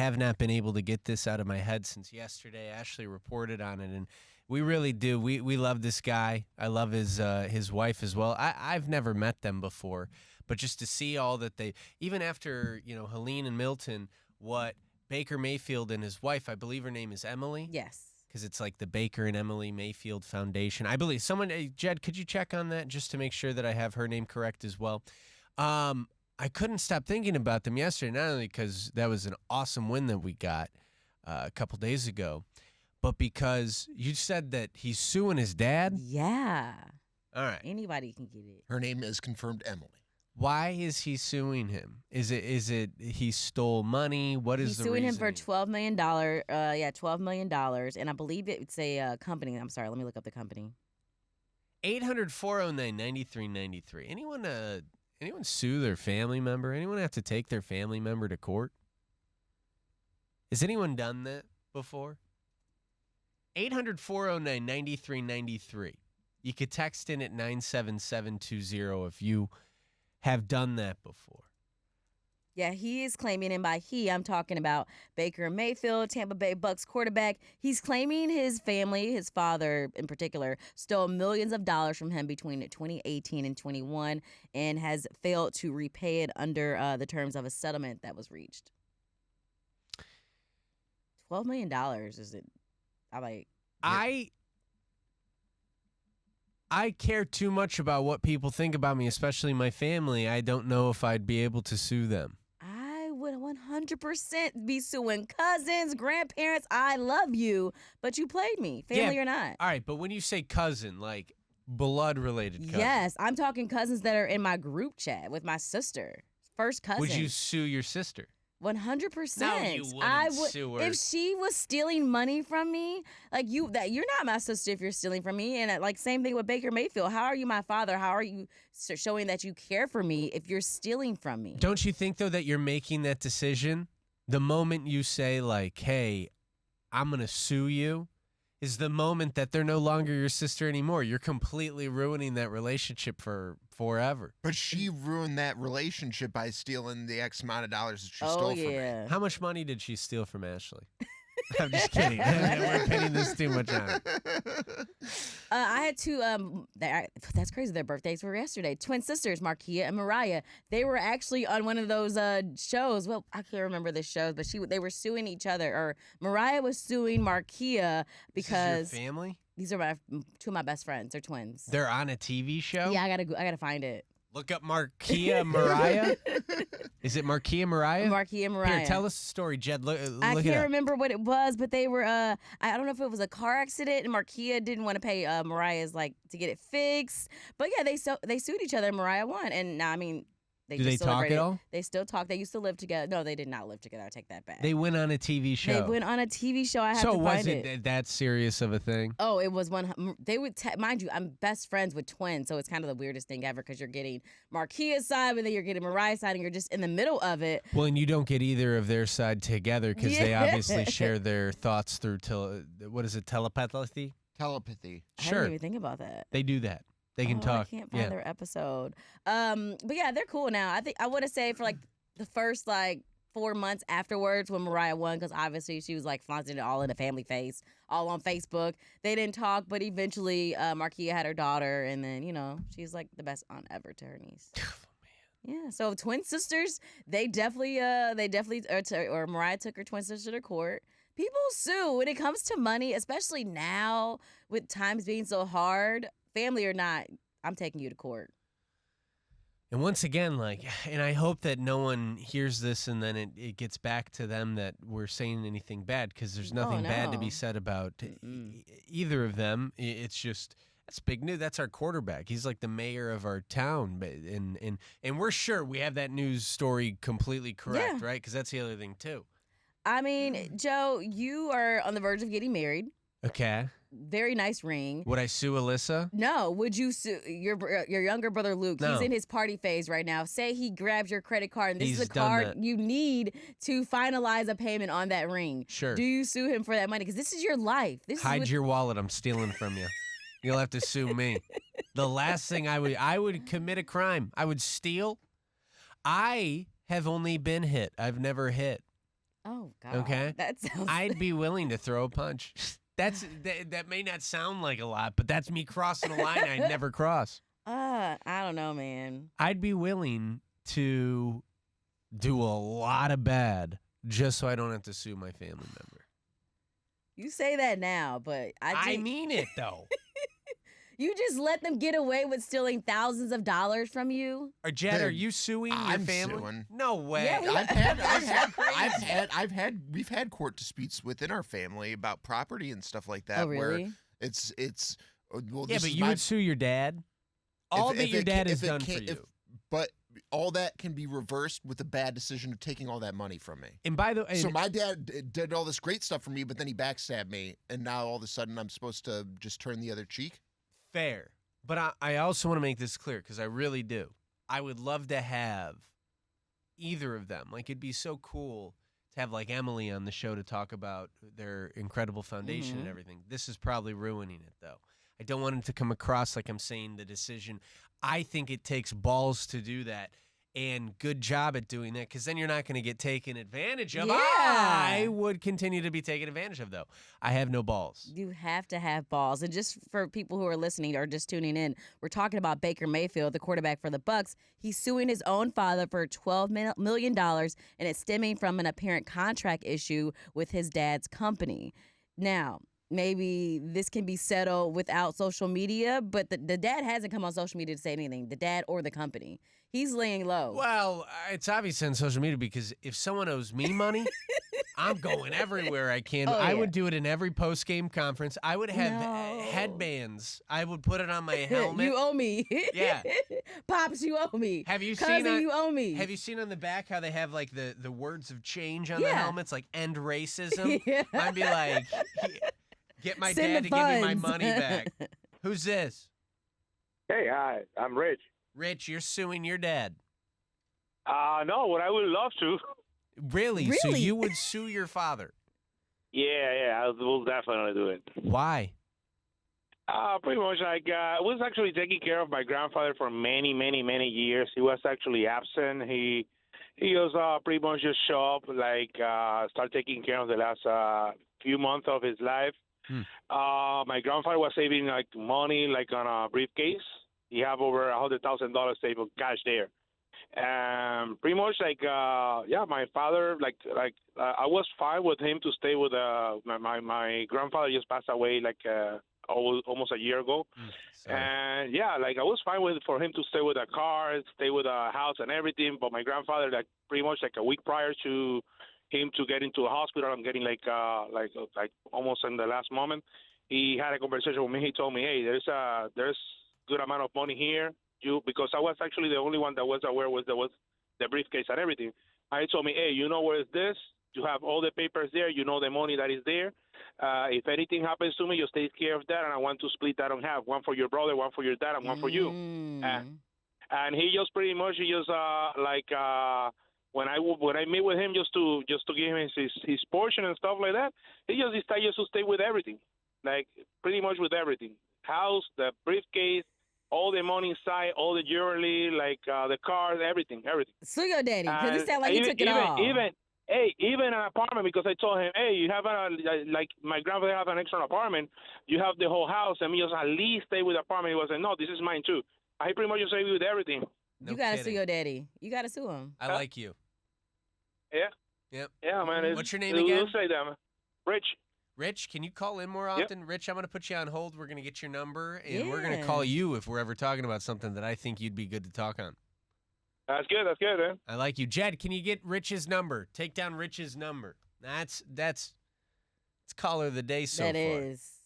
have not been able to get this out of my head since yesterday. Ashley reported on it, and we really do. We love this guy. I love his wife as well. I've never met them before, but just to see all that they, even after, Helene and Milton, what Baker Mayfield and his wife, I believe her name is Emily. Yes. Because it's like the Baker and Emily Mayfield Foundation. I believe someone, Jed, could you check on that just to make sure that I have her name correct as well? I couldn't stop thinking about them yesterday, not only because that was an awesome win that we got a couple days ago, but because you said that he's suing his dad? Yeah. All right. Anybody can get it. Her name is confirmed Emily. Why is he suing him? Is it he stole money? What is He's the suing him reasoning? for $12 million. $12 million. And I believe it's a company. I'm sorry. Let me look up the company. 800-409-9393. Anyone sue their family member? Anyone have to take their family member to court? Has anyone done that before? 800-409-9393. You could text in at 97720 if you have done that before. Yeah, he is claiming, and by he, I'm talking about Baker Mayfield, Tampa Bay Bucks quarterback. He's claiming his family, his father in particular, stole millions of dollars from him between 2018 and 21 and has failed to repay it under the terms of a settlement that was reached. $12 million, is it? I care too much about what people think about me, especially my family. I don't know if I'd be able to sue them. I would 100% be suing cousins, grandparents. I love you, but you played me, family or not. All right, but when you say cousin, like blood-related cousin. Yes, I'm talking cousins that are in my group chat with my sister. First cousin. Would you sue your sister? 100%. No, you wouldn't sue her. If she was stealing money from me, you're not my sister if you're stealing from me. And same thing with Baker Mayfield. How are you my father? How are you showing that you care for me if you're stealing from me? Don't you think, though, that you're making that decision the moment you say, hey, I'm going to sue you, is the moment that they're no longer your sister anymore. You're completely ruining that relationship for forever. But she ruined that relationship by stealing the X amount of dollars that she stole from me. How much money did she steal from Ashley? I'm just kidding. We're pinning this too much on her. I had two, that's crazy, their birthdays were yesterday. Twin sisters, Markia and Mariah. They were actually on one of those shows. Well, I can't remember the shows, but they were suing each other. Or Mariah was suing Markia because... This is your family? These are two of my best friends. They're twins. They're on a TV show? Yeah, I gotta find it. Look up Markia Mariah. Is it Markia Mariah? Markia Mariah. Here, tell us the story, Jed. Look I it can't up. remember what it was, but they were, I don't know if it was a car accident, and Markia didn't want to pay Mariah's, to get it fixed. But yeah, they sued each other, and Mariah won. And now, Do they talk at all? They still talk. They used to live together. No, they did not live together. I take that back. They went on a TV show. They went on a TV show. I have to find was it that serious of a thing? Oh, it was one. They would, mind you, I'm best friends with twins, so it's kind of the weirdest thing ever because you're getting Markia's side, but then you're getting Mariah's side, and you're just in the middle of it. Well, and you don't get either of their side together because they obviously share their thoughts through telepathy? Telepathy. I didn't even think about that. They do that. They can talk. I can't find their episode. But yeah, they're cool now. I think I want to say for the first 4 months afterwards when Mariah won, because obviously she was flaunting it all in the family face, all on Facebook. They didn't talk, but eventually Markia had her daughter, and then she's the best aunt ever to her niece. Oh man. Yeah. So twin sisters, they definitely or Mariah took her twin sister to court. People sue when it comes to money, especially now with times being so hard. Family or not, I'm taking you to court. And once again, and I hope that no one hears this and then it gets back to them that we're saying anything bad, because there's nothing bad to be said about either of them. It's just, that's big news. That's our quarterback. He's the mayor of our town. And we're sure we have that news story completely correct, right? Because that's the other thing, too. Joe, you are on the verge of getting married. Okay. Very nice ring. Would I sue Alyssa? No. Would you sue your younger brother Luke? No. He's in his party phase right now. Say he grabs your credit card and this He's is a done card that. you need to finalize a payment on that ring. Sure. Do you sue him for that money? Because this is your life. Hide your wallet. I'm stealing from you. You'll have to sue me. The last thing I would commit a crime. I would steal. I have only been hit. I've never hit. Oh God. Okay, That sounds. I'd be willing to throw a punch. That may not sound like a lot, but that's me crossing a line I'd never cross. I don't know, man. I'd be willing to do a lot of bad just so I don't have to sue my family member. You say that now, but I mean it though. You just let them get away with stealing thousands of dollars from you? Or Jed, are you suing your family? Suing. No way. Yeah, we've had court disputes within our family about property and stuff like that. Oh, really? Where it's well, yeah, this but is you my, would sue your dad? All that your dad has done for you. But all that can be reversed with a bad decision of taking all that money from me. And by the way, so my dad did all this great stuff for me, but then he backstabbed me, and now all of a sudden I'm supposed to just turn the other cheek? Fair. But I also want to make this clear because I really do. I would love to have either of them. Like, it'd be so cool to have, like, Emily on the show to talk about their incredible foundation and everything. This is probably ruining it, though. I don't want it to come across like I'm saying the decision. I think it takes balls to do that. And good job at doing that, because then you're not going to get taken advantage of. Yeah. I would continue to be taken advantage of, though. I have no balls. You have to have balls. And just for people who are listening or just tuning in, we're talking about Baker Mayfield, the quarterback for the Bucs. He's suing his own father for $12 million, and it's stemming from an apparent contract issue with his dad's company. Now, maybe this can be settled without social media, but the dad hasn't come on social media to say anything, the dad or the company. He's laying low. Well, it's obvious on social media because if someone owes me money, I'm going everywhere I can. I would do it in every post-game conference. I would have headbands. I would put it on my helmet. You owe me. Yeah. Pops, you owe me. Have you Cousin, seen you owe me. Have you seen on the back how they have like the words of change on the helmets, like end racism? Yeah. I'd be like, get my Send dad the to give me my funds. money back. Who's this? Hey, hi, I'm Rich. Rich, you're suing your dad. No, but I would love to. Really? So Really? you would sue your father? Yeah, I will definitely do it. Why? Pretty much like I was actually taking care of my grandfather for many years. He was actually absent. He was pretty much just show up, like start taking care of the last few months of his life. My grandfather was saving like money, like on a briefcase. He have over $100,000 saved cash there. Pretty much like my father I was fine with him to stay with my grandfather just passed away like almost a year ago. And like I was fine for him to stay with a car, stay with a house and everything, but my grandfather like pretty much like a week prior to him to get into a hospital, I'm getting like almost in the last moment, he had a conversation with me. He told me, hey, there's good amount of money here. Because I was actually the only one that was aware was the briefcase and everything. I told me, hey, you know where is this? You have all the papers there. You know the money that is there. If anything happens to me, just take care of that, and I want to split that in half. One for your brother, one for your dad, and one for you. And he just pretty much when I meet with him just to give him his portion and stuff like that, he just decided to stay with everything, like pretty much with everything. House, the briefcase, all the money inside, all the jewelry, like the cars, everything. Sue your daddy, because it sounds like he took it all. Even an apartment, because I told him, hey, you have like my grandfather have an extra apartment, you have the whole house, and me just at least stay with the apartment. He was like, no, this is mine too. I pretty much just stay with everything. No you gotta kidding. sue your daddy. You gotta sue him. I like you. Yeah. Yep. Yeah, man. What's your name again? Say that, man. Rich. Rich, can you call in more often? Yep. Rich, I'm going to put you on hold. We're going to get your number, and we're going to call you if we're ever talking about something that I think you'd be good to talk on. That's good, man. I like you. Jed, can you get Rich's number? Take down Rich's number. That's caller of the day so far. That is.